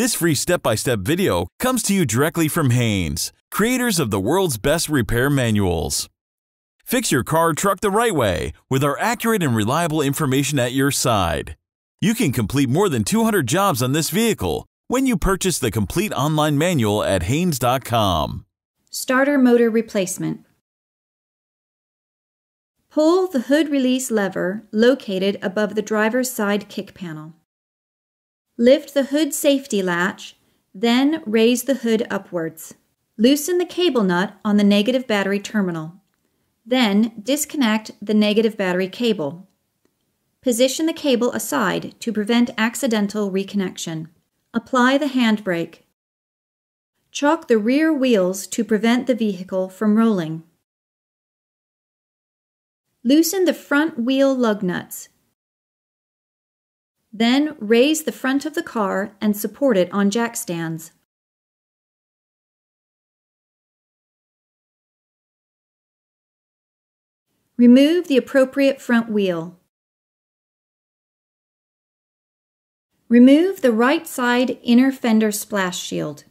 This free step-by-step video comes to you directly from Haynes, creators of the world's best repair manuals. Fix your car or truck the right way with our accurate and reliable information at your side. You can complete more than 200 jobs on this vehicle when you purchase the complete online manual at Haynes.com. Starter motor replacement. Pull the hood release lever located above the driver's side kick panel. Lift the hood safety latch, then raise the hood upwards. Loosen the cable nut on the negative battery terminal. Then disconnect the negative battery cable. Position the cable aside to prevent accidental reconnection. Apply the handbrake. Chock the rear wheels to prevent the vehicle from rolling. Loosen the front wheel lug nuts. Then raise the front of the car and support it on jack stands. Remove the appropriate front wheel. Remove the right side inner fender splash shield.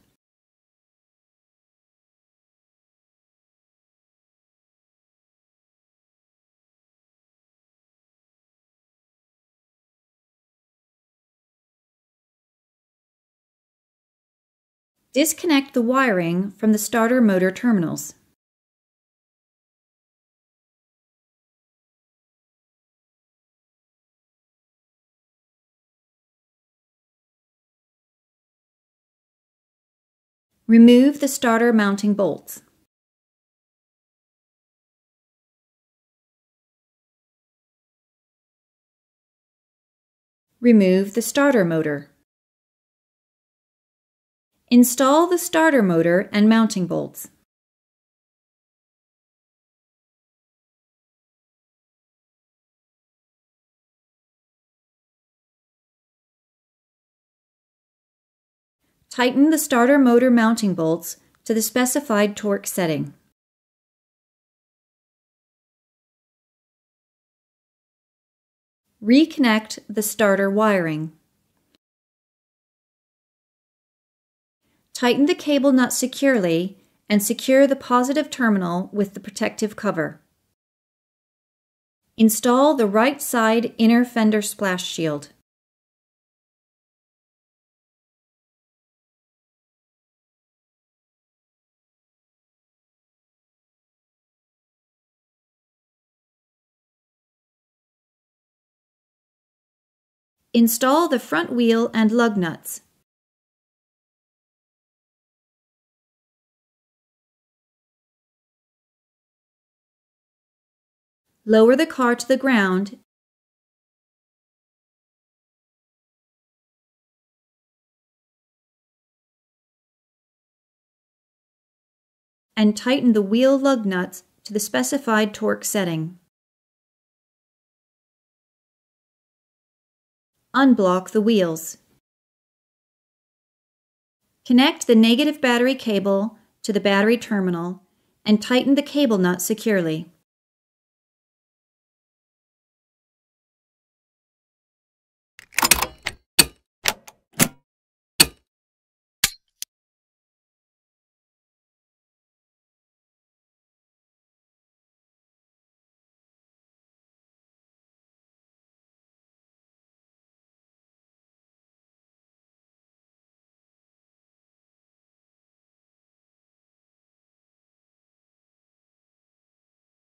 Disconnect the wiring from the starter motor terminals. Remove the starter mounting bolts. Remove the starter motor. Install the starter motor and mounting bolts. Tighten the starter motor mounting bolts to the specified torque setting. Reconnect the starter wiring. Tighten the cable nut securely and secure the positive terminal with the protective cover. Install the right side inner fender splash shield. Install the front wheel and lug nuts. Lower the car to the ground and tighten the wheel lug nuts to the specified torque setting. Unblock the wheels. Connect the negative battery cable to the battery terminal and tighten the cable nut securely.